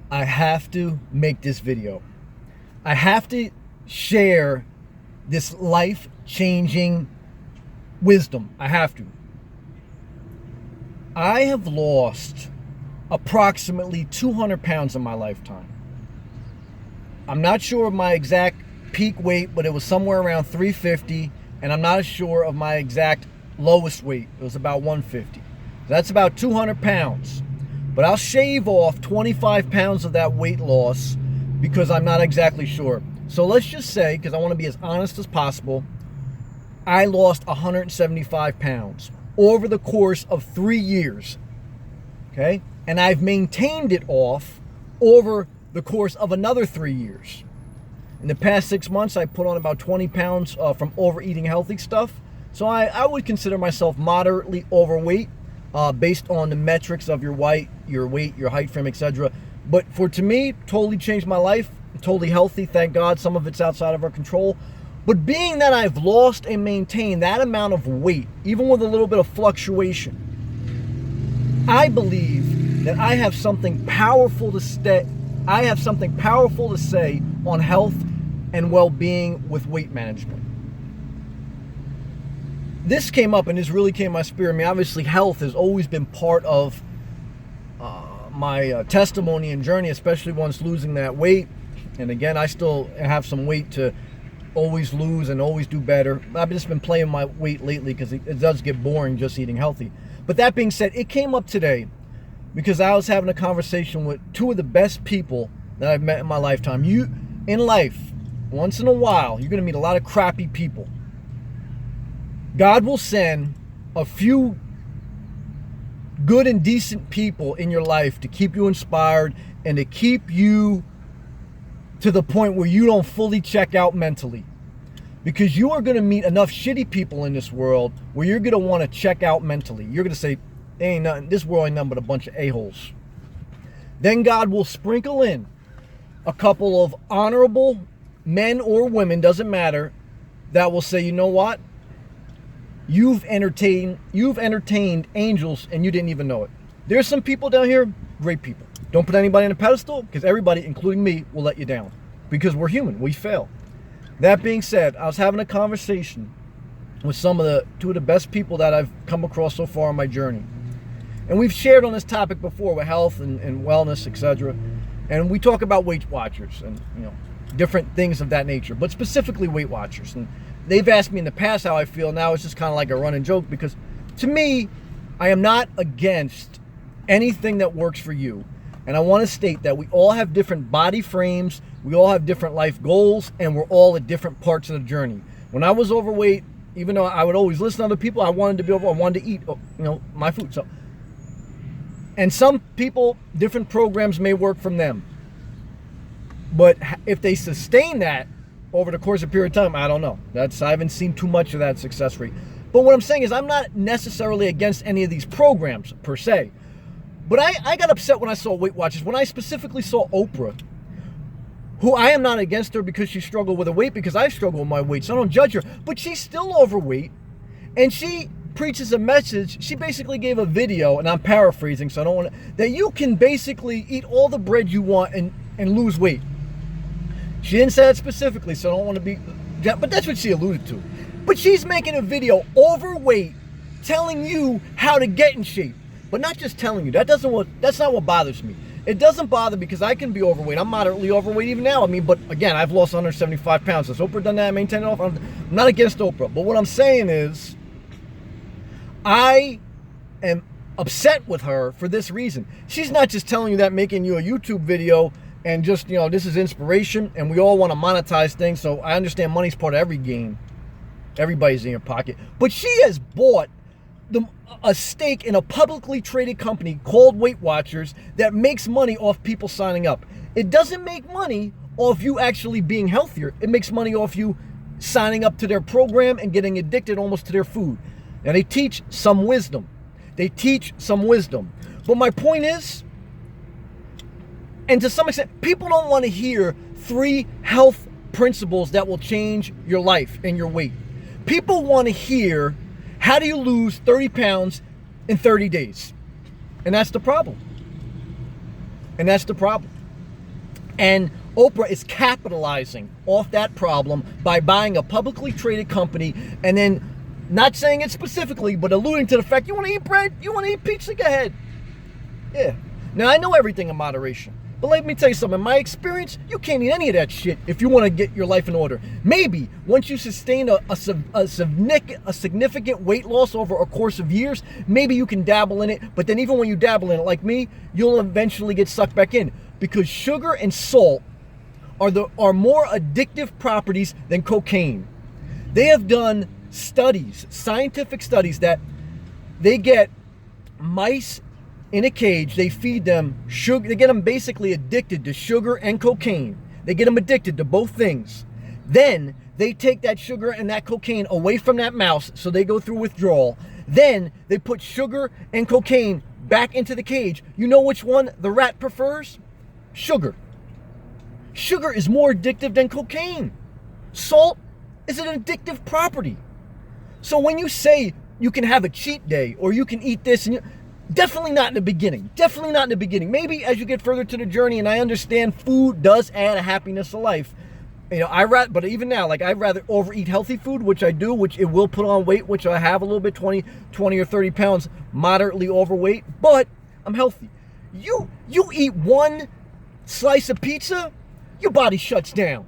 I have to make this video. I have to share this life-changing wisdom. I have to. I have lost approximately 200 pounds in my lifetime. I'm not sure of my exact peak weight, but it was somewhere around 350, and I'm not sure of my exact lowest weight. It was about 150. That's about 200 pounds. But I'll shave off 25 pounds of that weight loss because I'm not exactly sure. So let's just say, because I want to be as honest as possible, I lost 175 pounds over the course of 3 years. Okay? And I've maintained it off over the course of another 3 years. In the past 6 months, I put on about 20 pounds from overeating healthy stuff. So I would consider myself moderately overweight based on the metrics of your weight, your height frame, etc. But to me, totally changed my life. I'm totally healthy, thank God. Some of it's outside of our control. But being that I've lost and maintained that amount of weight, even with a little bit of fluctuation, I believe that I have something powerful to say. I have something powerful to say on health and well-being with weight management. This came up and this really came to my spirit. I mean, obviously health has always been part of my testimony and journey, especially once losing that weight. And again, I still have some weight to always lose and always do better. I've just been playing my weight lately because it does get boring just eating healthy. But that being said, it came up today because I was having a conversation with two of the best people that I've met in my lifetime. In life, once in a while, you're going to meet a lot of crappy people. God will send a few good and decent people in your life to keep you inspired and to keep you to the point where you don't fully check out mentally. Because you are going to meet enough shitty people in this world where you're going to want to check out mentally. You're going to say, ain't nothing, this world ain't nothing but a bunch of a-holes. Then God will sprinkle in a couple of honorable men or women, doesn't matter, that will say, you know what? You've entertained angels and you didn't even know it. There's some people down here, great people. Don't put anybody on a pedestal because everybody, including me, will let you down. Because we're human, we fail. That being said, I was having a conversation with two of the best people that I've come across so far on my journey. And we've shared on this topic before with health and wellness, etc. And we talk about Weight Watchers and different things of that nature, but specifically Weight Watchers. And they've asked me in the past how I feel. Now it's just kind of like a running joke because to me, I am not against anything that works for you. And I want to state that we all have different body frames, we all have different life goals, and we're all at different parts of the journey. When I was overweight, even though I would always listen to other people, I wanted to be overweight. I wanted to eat, my food. So, and some people, different programs may work from them. But if they sustain that over the course of a period of time, I don't know. I haven't seen too much of that success rate. But what I'm saying is I'm not necessarily against any of these programs per se. But I got upset when I saw Weight Watchers. When I specifically saw Oprah, who I am not against her because she struggled with her weight, because I struggle with my weight, so I don't judge her. But she's still overweight, and she preaches a message. She basically gave a video, and I'm paraphrasing, so I don't want to, that you can basically eat all the bread you want and lose weight. She didn't say that specifically, so I don't want to be, but that's what she alluded to. But she's making a video overweight, telling you how to get in shape. But not just telling you. That's not what bothers me. It doesn't bother me because I can be overweight. I'm moderately overweight even now. But again, I've lost 175 pounds. Has Oprah done that? Maintained it off? I'm not against Oprah. But what I'm saying is, I am upset with her for this reason. She's not just telling you that, making you a YouTube video and just, this is inspiration and we all want to monetize things. So I understand money's part of every game. Everybody's in your pocket. But she has bought a stake in a publicly traded company called Weight Watchers that makes money off people signing up. It doesn't make money off you actually being healthier. It makes money off you signing up to their program and getting addicted almost to their food. Now they teach some wisdom. But my point is, and to some extent, people don't want to hear 3 health principles that will change your life and your weight. People want to hear, how do you lose 30 pounds in 30 days? And that's the problem. And Oprah is capitalizing off that problem by buying a publicly traded company and then not saying it specifically, but alluding to the fact, you want to eat bread? You want to eat pizza? Go ahead. Yeah. Now, I know everything in moderation. But let me tell you something. In my experience, you can't eat any of that shit if you want to get your life in order. Maybe once you sustain a significant weight loss over a course of years, maybe you can dabble in it. But then even when you dabble in it, like me, you'll eventually get sucked back in. Because sugar and salt are more addictive properties than cocaine. They have done studies, scientific studies, that they get mice in a cage, they feed them sugar, they get them basically addicted to sugar and cocaine. They get them addicted to both things. Then they take that sugar and that cocaine away from that mouse, so they go through withdrawal. Then they put sugar and cocaine back into the cage. You know which one the rat prefers? Sugar. Sugar is more addictive than cocaine. Salt is an addictive property. So when you say you can have a cheat day or you can eat this, and definitely not in the beginning. Definitely not in the beginning. Maybe as you get further to the journey, and I understand food does add a happiness to life. You know, but even now, like, I'd rather overeat healthy food, which I do, which it will put on weight, which I have a little bit, 20 or 30 pounds, moderately overweight, but I'm healthy. You eat one slice of pizza, your body shuts down.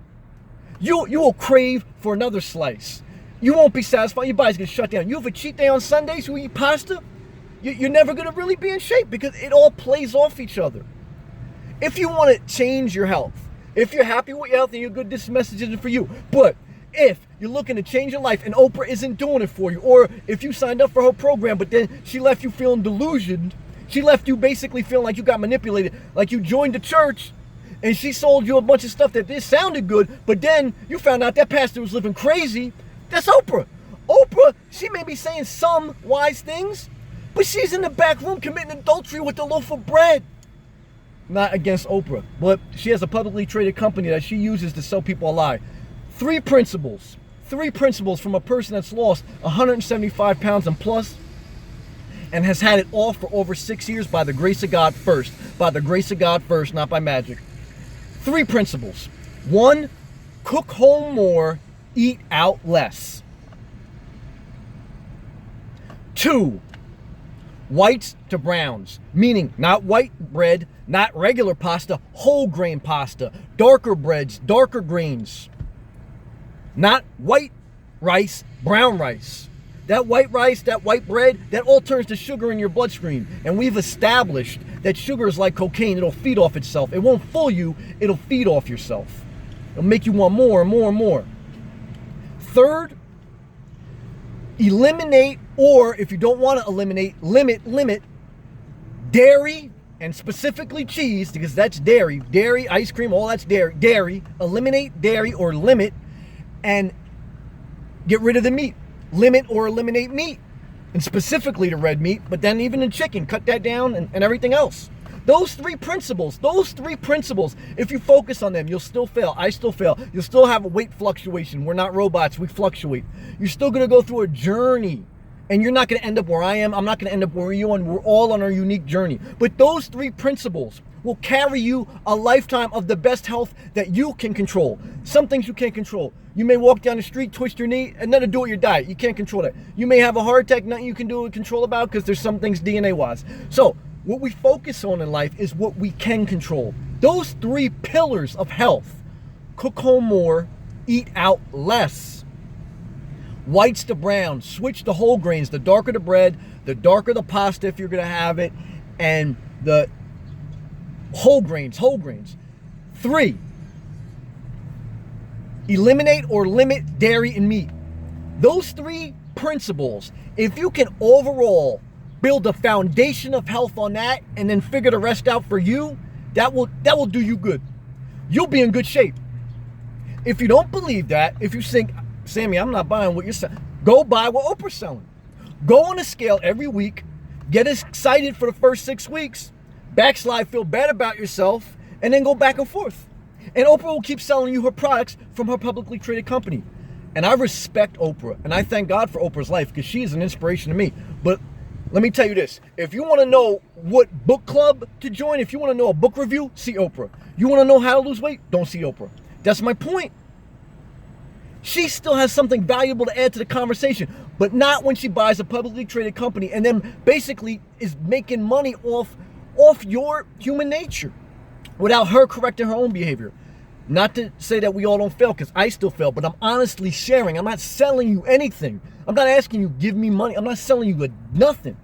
You will crave for another slice. You won't be satisfied. Your body's gonna shut down. You have a cheat day on Sundays, you eat pasta, you're never gonna really be in shape because it all plays off each other. If you want to change your health, if you're happy with your health and you're good, this message isn't for you. But if you're looking to change your life and Oprah isn't doing it for you, or if you signed up for her program but then she left you feeling delusioned, she left you basically feeling like you got manipulated, like you joined the church and she sold you a bunch of stuff that this sounded good, but then you found out that pastor was living crazy, that's Oprah. Oprah, she may be saying some wise things, but she's in the back room committing adultery with the loaf of bread. Not against Oprah, but she has a publicly traded company that she uses to sell people a lie. Three principles from a person that's lost 175 pounds and plus and has had it all for over 6 years by the grace of God first. By the grace of God first, not by magic. Three principles. 1, cook home more, eat out less. 2, whites to browns, meaning not white bread, not regular pasta, whole grain pasta, darker breads, darker grains. Not white rice, brown rice. That white rice, that white bread, that all turns to sugar in your bloodstream. And we've established that sugar is like cocaine. It'll feed off itself. It won't fool you. It'll feed off yourself. It'll make you want more and more and more. 3rd, eliminate, or if you don't want to eliminate, limit dairy, and specifically cheese, because that's dairy, ice cream, all that's dairy. Eliminate dairy or limit, and get rid of the meat. Limit or eliminate meat, and specifically the red meat, but then even in chicken, cut that down, and everything else. Those three principles, if you focus on them, you'll still fail. I still fail. You'll still have a weight fluctuation. We're not robots. We fluctuate. You're still going to go through a journey, and you're not going to end up where I am. I'm not going to end up where you are, and we're all on our unique journey. But those three principles will carry you a lifetime of the best health that you can control. Some things you can't control. You may walk down the street, twist your knee, and nothing to do with your diet. You can't control that. You may have a heart attack, nothing you can do or control about, because there's some things DNA-wise. So what we focus on in life is what we can control. Those 3 pillars of health: cook home more, eat out less. Whites to browns, switch to whole grains. The darker the bread, the darker the pasta if you're going to have it, and the whole grains. 3, eliminate or limit dairy and meat. Those 3 principles, if you can overall build a foundation of health on that and then figure the rest out for you, that will do you good. You'll be in good shape. If you don't believe that, if you think, Sammy, I'm not buying what you're selling, go buy what Oprah's selling. Go on a scale every week, get excited for the first 6 weeks, backslide, feel bad about yourself, and then go back and forth. And Oprah will keep selling you her products from her publicly traded company. And I respect Oprah, and I thank God for Oprah's life, because she is an inspiration to me. But Let me tell you this. If you want to know what book club to join, if you want to know a book review, see Oprah. You want to know how to lose weight? Don't see Oprah. That's my point. She still has something valuable to add to the conversation, but not when she buys a publicly traded company and then basically is making money off your human nature without her correcting her own behavior. Not to say that we all don't fail, because I still fail, but I'm honestly sharing. I'm not selling you anything. I'm not asking you, give me money. I'm not selling you nothing.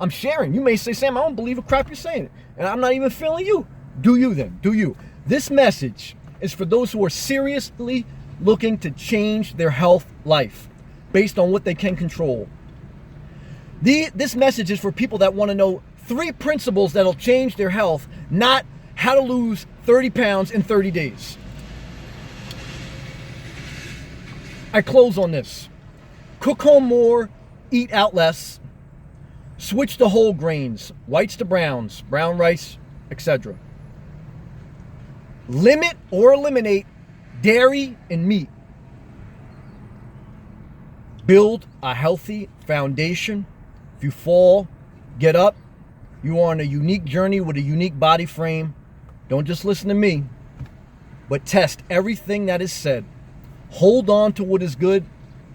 I'm sharing. You may say, Sam, I don't believe a crap you're saying. And I'm not even feeling you. Do you then? Do you? This message is for those who are seriously looking to change their health life based on what they can control. This message is for people that want to know 3 principles that'll change their health, not how to lose 30 pounds in 30 days. I close on this. Cook home more, eat out less, switch to whole grains, whites to browns, brown rice, etc. Limit or eliminate dairy and meat. Build a healthy foundation. If you fall, get up. You are on a unique journey with a unique body frame. Don't just listen to me, but test everything that is said. Hold on to what is good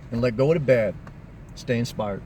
and let go of the bad. Stay inspired.